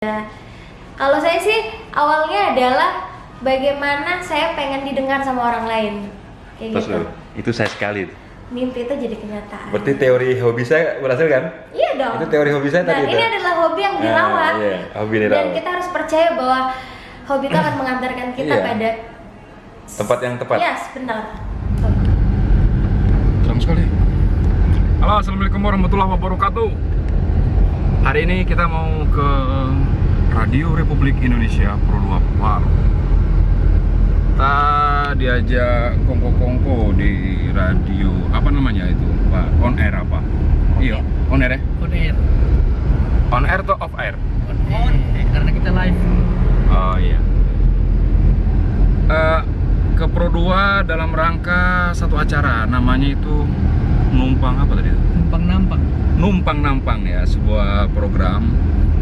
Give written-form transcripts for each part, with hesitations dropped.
Kalau saya sih awalnya adalah bagaimana saya pengen didengar sama orang lain, kayak Terus gitu. itu saya sekali. Mimpi itu jadi kenyataan. Berarti teori hobi saya berhasil kan? Iya dong. Itu teori hobi saya tadi. Dan ini adalah hobi yang dirawat. Iya, hobi Dan dirawat. kita harus percaya bahwa hobi itu akan mengantarkan kita Iya. pada Tempat yang tepat. Yes, benar. Terang sekali. Halo, assalamualaikum warahmatullahi wabarakatuh. Hari ini kita mau ke Radio Republik Indonesia Pro 2 Palu. Kita diajak kongko-kongko di radio, apa namanya itu, Pak? On air apa? Iya, on air ya? On air. On air atau off air? On karena kita live. Oh iya. Ke Pro 2 dalam rangka satu acara, namanya itu numpang apa tadi? Numpang nampang. Numpang Nampang ya, sebuah program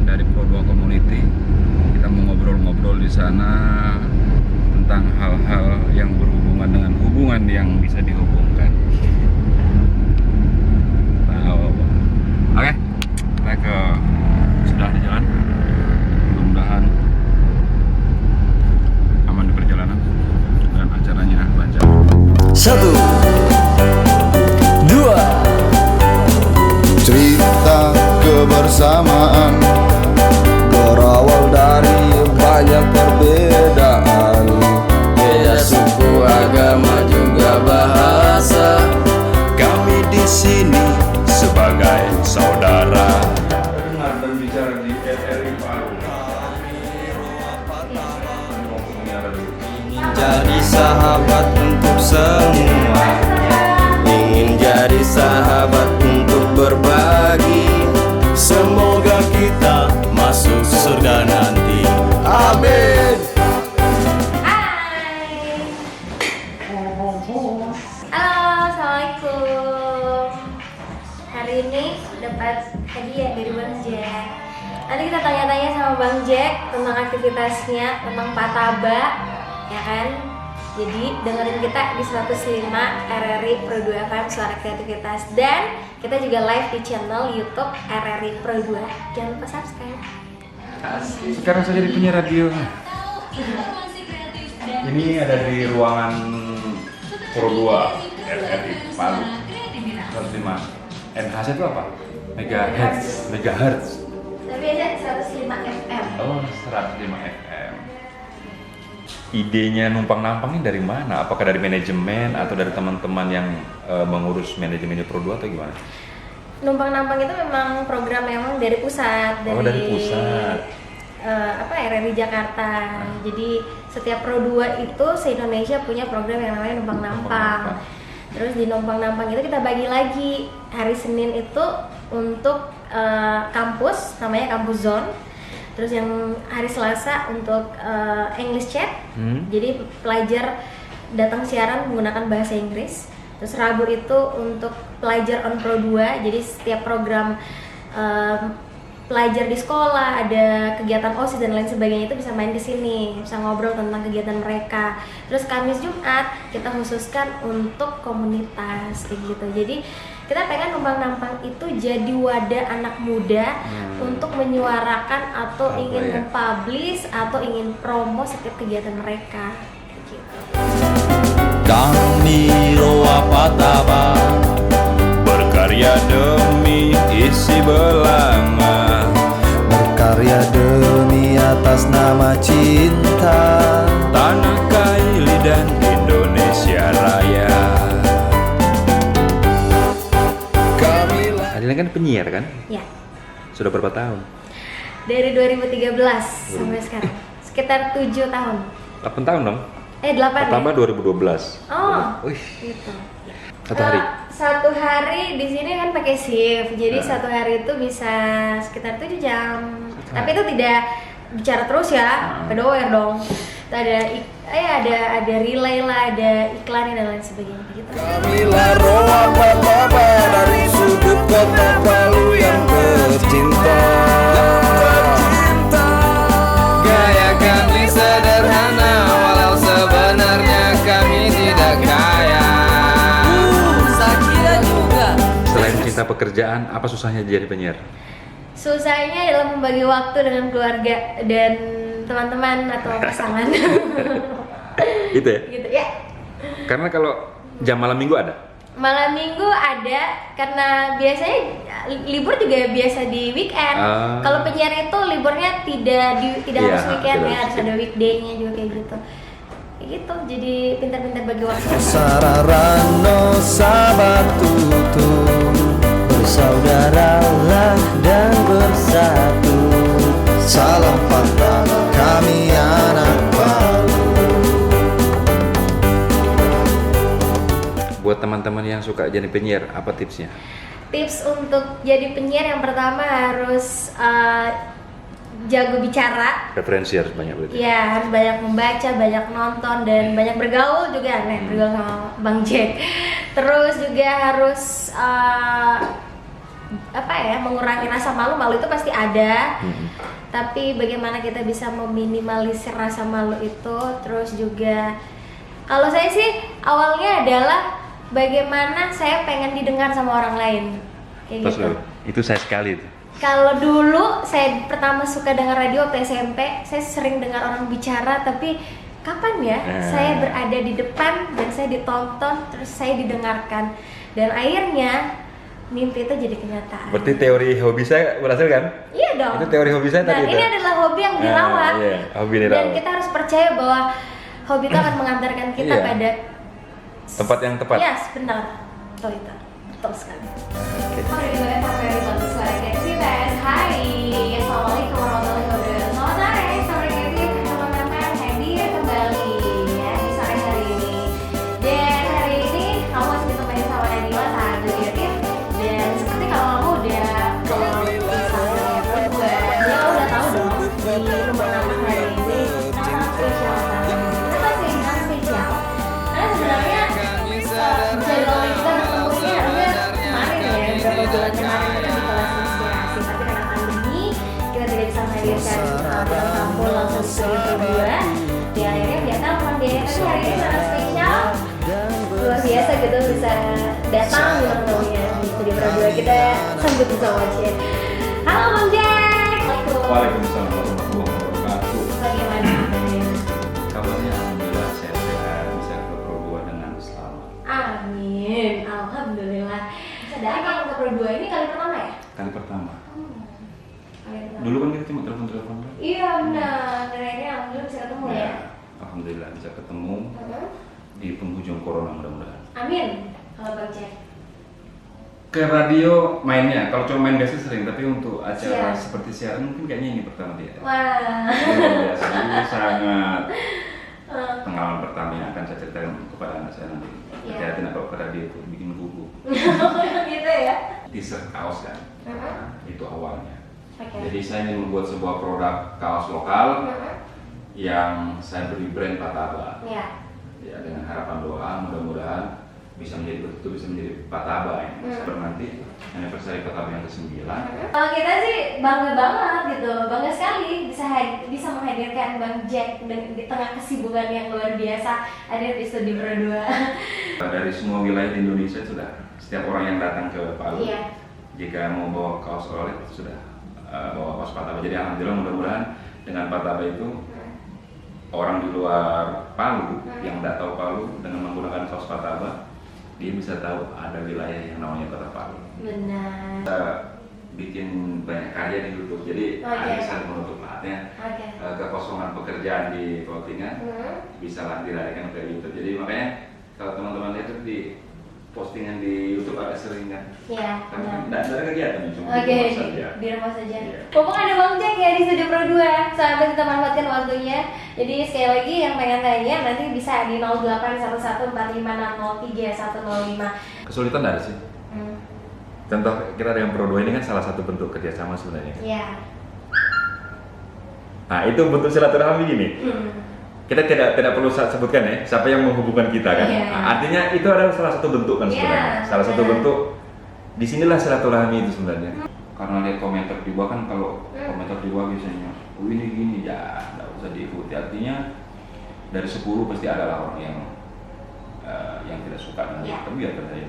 dari Pro 2 Community. Kita mau ngobrol-ngobrol di sana tentang hal-hal yang berhubungan dengan hubungan yang bisa dihubungkan. Oke, kita sudah di jalan. Mudah-mudahan aman di perjalanan dan acaranya lancar. 1, 2. Cerita kebersamaan berawal dari banyak perbedaan, beda suku, agama, juga bahasa. Kami di sini sebagai saudara. Dengar dan bicara di RRI Palu. Ingin jadi sahabat untuk semua, ingin jadi sahabat untuk berbagi. Semoga kita masuk surga nanti. Amin. Hai. Halo, assalamualaikum. Hari ini dapat hadiah dari Bang Jack. Nanti kita tanya-tanya sama Bang Jack tentang aktivitasnya, tentang Pak Taba, ya kan? Jadi dengerin kita di 105 RRI Pro 2 FM Suara Kreativitas, dan kita juga live di channel YouTube RRI Pro 2. Jangan lupa subscribe. Sekarang saya jadi penyiar radio. Ini ada di ruangan Pro 2 RRI Palu 105. NHC itu apa? Megahertz. Tapi aja 105 FM. Oh, 105 FM. Idenya numpang nampang ini dari mana? Apakah dari manajemen atau dari teman-teman yang mengurus manajemennya Pro 2 atau gimana? Numpang Nampang itu memang program memang dari pusat, Oh, dari pusat. RRI Jakarta. Jadi setiap Pro 2 itu se-Indonesia punya program yang namanya Numpang Nampang. Terus di Numpang Nampang itu kita bagi lagi. Hari Senin itu untuk kampus, namanya Kampus Zone. Terus yang hari Selasa untuk English Chat. Jadi pelajar datang siaran menggunakan bahasa Inggris. Terus Rabu itu untuk pelajar on Pro 2. Jadi setiap program pelajar di sekolah, ada kegiatan OSIS dan lain sebagainya, itu bisa main ke sini, bisa ngobrol tentang kegiatan mereka. Terus Kamis Jumat kita khususkan untuk komunitas kayak gitu. Jadi kita pengen Numpang Nampang itu jadi wadah anak muda untuk menyuarakan atau ingin mempublish atau ingin promo setiap kegiatan mereka kayak gitu. Kami Roa Pataba berkarya demi isi belanga, berkarya demi atas nama cinta tanah Kaili dan Indonesia Raya. Adila kan penyiar kan? Ya, Sudah berapa tahun? dari 2013 sampai sekarang sekitar 7 tahun. 8 tahun dong? 8 Pertama ya? 2012. Oh, Wih, gitu. satu hari. Satu hari di sini kan pakai shift, jadi satu hari itu bisa sekitar 7 jam. Tapi itu tidak bicara terus ya, pedower dong. Itu ada relay lah, ada iklan dan lain sebagainya gitu. Kamilah Roa Pataba dari sudut kota Palu yang tercinta. Gaya kami sederhana, walau sebenarnya kami tidak kaya. Sakira juga. Selain cinta pekerjaan, apa susahnya jadi penyiar? Susahnya dalam membagi waktu dengan keluarga dan teman-teman atau pasangan. Gitu ya? Gitu ya. Karena kalau jam malam minggu ada? Malam minggu ada, karena biasanya libur juga biasa di weekend. Kalau penyiar itu liburnya tidak Iya, harus weekend tidak ya, harus harus ada weekday-nya juga kayak gitu. Kayak gitu, jadi pintar-pintar bagi waktu. Sararano sahabat tutur, bersaudaralah dan bersatu. Salam pantang kami anak Palu. Buat teman-teman yang suka jadi penyiar, apa tipsnya? Tips untuk jadi penyiar yang pertama harus jago bicara. Referensi harus banyak berarti. Ya, harus banyak membaca, banyak nonton, dan banyak bergaul juga nih, bergaul sama Bang Jack. Terus juga harus mengurangi rasa malu. Malu itu pasti ada. Tapi bagaimana kita bisa meminimalisir rasa malu itu. Terus juga kalau saya sih awalnya adalah bagaimana saya pengen didengar sama orang lain. Kayak Terus gitu. itu saya sekali itu. Kalau dulu saya pertama suka dengar radio waktu SMP, saya sering dengar orang bicara, tapi kapan ya saya berada di depan dan saya ditonton, terus saya didengarkan, dan akhirnya mimpi itu jadi kenyataan. Berarti teori hobi saya berhasil kan? Iya dong. Itu teori hobi saya tadi. Dan ini adalah hobi yang dirawat. Iya, hobi Dan dirawat. kita harus percaya bahwa hobi itu akan mengantarkan kita Iya. pada Tempat yang tepat. Yes, benar. Betul itu. Betul sekali. Oke. Oke, kita sampai di satu suara Gengsi Fans. Hai, assalamualaikum warahmatullahi wabarakatuh. Selamat sore, sore Gengsi. Teman-teman hadir kembali ya di sore hari ini. Dan hari ini kamu masih ditemani sama Nadila saat Juliatin. Dan seperti kalau kamu udah misalnya berdua, dia udah tahu dong di rumah nama hari ini sangat spesial banget. Kenapa sih sangat spesial? Karena sebenarnya jadwal kita bertemunya harusnya kemarin ya, beberapa bulan kemarin kita di kelas inspirasi, tapi karena pandemi kita tidak bisa menghadirkan dalam kampus langsung di studio berdua. Ya akhirnya dia telepon dia, tapi hari ini sangat spesial, luar biasa gitu bisa datang bilang namanya di studio berdua. Kita sambut bersama Cien. Halo Bang Jack. Waalaikumsalam warahmatullahi wabarakatuh. Bagaimana kabarnya? Kabarnya alhamdulillah sehat-sehat, bisa ke Pro 2 dengan selamat. Amin, alhamdulillah. Sadari kalau ke Pro 2 ini kali pertama ya? Kali pertama. Kali pertama. Dulu kan kita cuma telepon-telepon kan? Iya benar, dan akhirnya alhamdulillah bisa ketemu ya. Alhamdulillah bisa ketemu Mhm. di penghujung corona mudah-mudahan. Amin, kalau Bang Jack. Ke radio mainnya, kalau cuma main biasa sering, tapi untuk acara Siaran. seperti siaran mungkin kayaknya ini pertama dia. Wah. Luar biasa, ini sangat pengalaman pertama yang akan saya ceritakan kepada anak saya nanti. Iya. Hati-hati nak kalau ke radio itu bikin gugup. Gitu ya. T-shirt kaos kan, Mhm. nah, itu awalnya. Oke. Jadi saya ingin membuat sebuah produk kaos lokal Mhm. yang saya beri brand Pataba. Ya. Ya, dengan harapan doa mudah-mudahan bisa menjadi betul bisa menjadi Pataba ya. Nanti anniversary Pataba yang ke-9. Kalau kita sih bangga banget gitu, bangga sekali bisa menghadirkan Bang Jack di tengah kesibukan yang luar biasa hadir di studio berdua. Dari semua wilayah di Indonesia sudah setiap orang yang datang ke Palu Iya. jika mau bawa kaos oleh sudah bawa kaos Pataba. Jadi alhamdulillah mudah-mudahan dengan Pataba itu orang di luar Palu yang tidak tahu Palu dengan menggunakan kaos Pataba dia bisa tahu ada wilayah yang namanya Kota Palu. Benar. Kita bikin banyak karya di YouTube, jadi Oke. ada bisa menutup artinya Oke. kekosongan pekerjaan di clothingan bisa lah dilarikan ke YouTube. Jadi makanya kalau teman-teman lihat tuh di postingan di YouTube agak sering kan, Iya. tapi Benar. tidak ada kegiatan cuma Oke, di rumah saja. di rumah saja. Iya. Mumpung ada Bang Jack ya di studio Pro 2, sampai kita manfaatkan waktunya. Jadi sekali lagi yang pengen tanya nanti bisa di 081145603105. Kesulitan ada sih. Contoh kita dengan Pro 2 ini kan salah satu bentuk kerjasama sebenarnya. Iya. Nah itu bentuk silaturahmi gini. Kita tidak perlu sebutkan ya siapa yang menghubungkan kita kan. Iya. Nah, artinya itu adalah salah satu bentuk kan Iya, sebenarnya. Salah satu benar. bentuk. Disinilah silaturahmi itu sebenarnya. Karena lihat komentar di bawah kan kalau komentar di bawah biasanya, oh ini gini ya, nggak usah diikuti. Artinya dari 10 pasti ada lah orang yang tidak suka nanti. Iya. Tapi biarkan saja.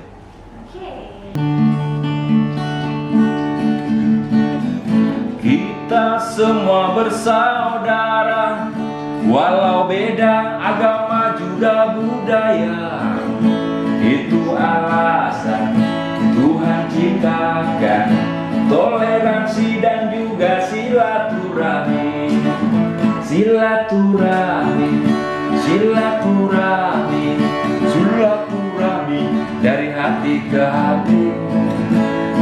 Oke. kita semua bersaudara, walau beda agama juga budaya. Itu alasan Tuhan ciptakan toleransi dan juga silaturahmi. Silaturahmi, silaturahmi, silaturahmi dari hati ke hati.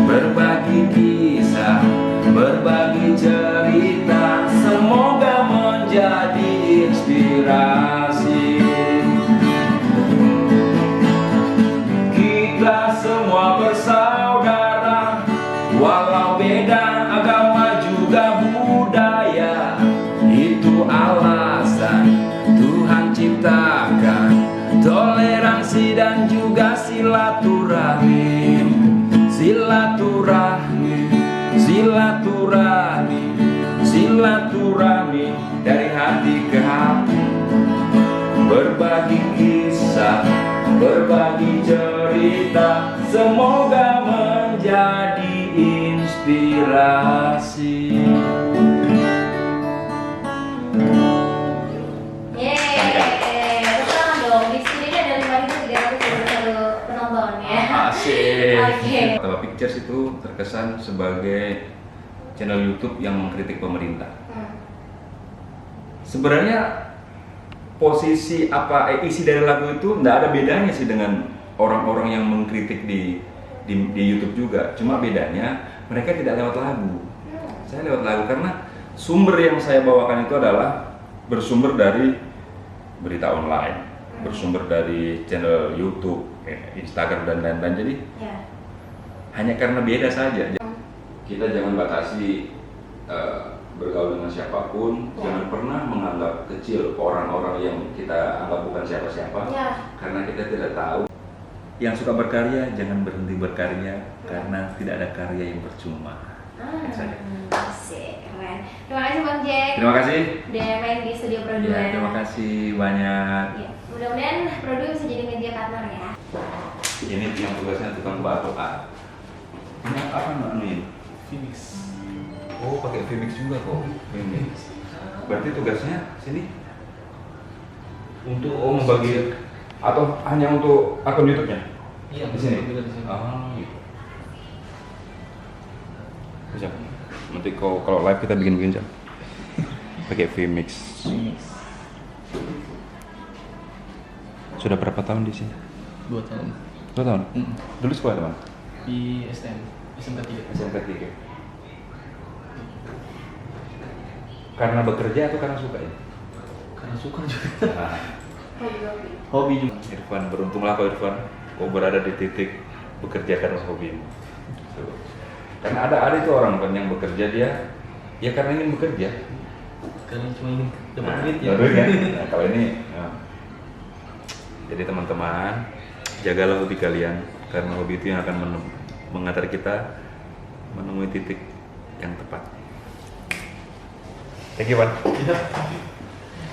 Berbagi kisah, berbagi cerita, semoga menjadi inspirasi. Kita semua bersaudara, walau beda agama juga budaya. Itu alasan Tuhan ciptakan toleransi dan juga silaturahmi. Silaturahmi, silaturahmi, silaturahmi dari hati ke hati. Berbagi kisah, berbagi cerita, semoga menjadi inspirasi. Yeay, betul dong. Di sini ada 5.331 penonton ya. Asik. Oke. Atau Pictures itu terkesan sebagai channel YouTube yang mengkritik pemerintah. Sebenarnya posisi isi dari lagu itu nggak ada bedanya sih dengan orang-orang yang mengkritik di YouTube juga. Cuma bedanya mereka tidak lewat lagu. Saya lewat lagu karena sumber yang saya bawakan itu adalah bersumber dari berita online, bersumber dari channel YouTube, Instagram dan lain-lain. Jadi hanya karena beda saja. Kita jangan batasi bergaul dengan siapapun, jangan pernah menganggap kecil orang-orang yang kita anggap bukan siapa-siapa, karena kita tidak tahu. Yang suka berkarya jangan berhenti berkarya, karena tidak ada karya yang percuma. Asik, keren. Terima kasih Bang Jack. Terima kasih. Udah main di studio Pro 2. Ya, terima kasih banyak. Ya, mudah-mudahan Pro 2 bisa jadi media partner ya. Ini yang tugasnya tukang batuk. Ini apa namanya? Phoenix. Oh, pakai Vmix juga kok. Vmix. Berarti tugasnya sini untuk membagi atau hanya untuk akun YouTube-nya? Iya, Di sini. juga di sini. Ah, gitu. Bisa. Nanti kalau live kita bikin-bikin jam. Pakai Vmix. Sudah berapa tahun di sini? 2 tahun. 2 tahun. Dulu sekolah teman? Di STM, SMK 3. SMK 3. Karena bekerja atau karena suka ya? Karena suka juga. Nah, Hobi juga. Irfan, beruntunglah kau Irfan, kau berada di titik bekerja karena hobimu. Karena ada itu orang kan yang bekerja dia ya karena ingin bekerja. Karena cuma ingin dapat duit ya. Duit kan? Nah, kalau ini jadi teman-teman, jagalah hobi kalian karena hobi itu yang akan mengantar kita menemui titik yang tepat. Thank you, Pan.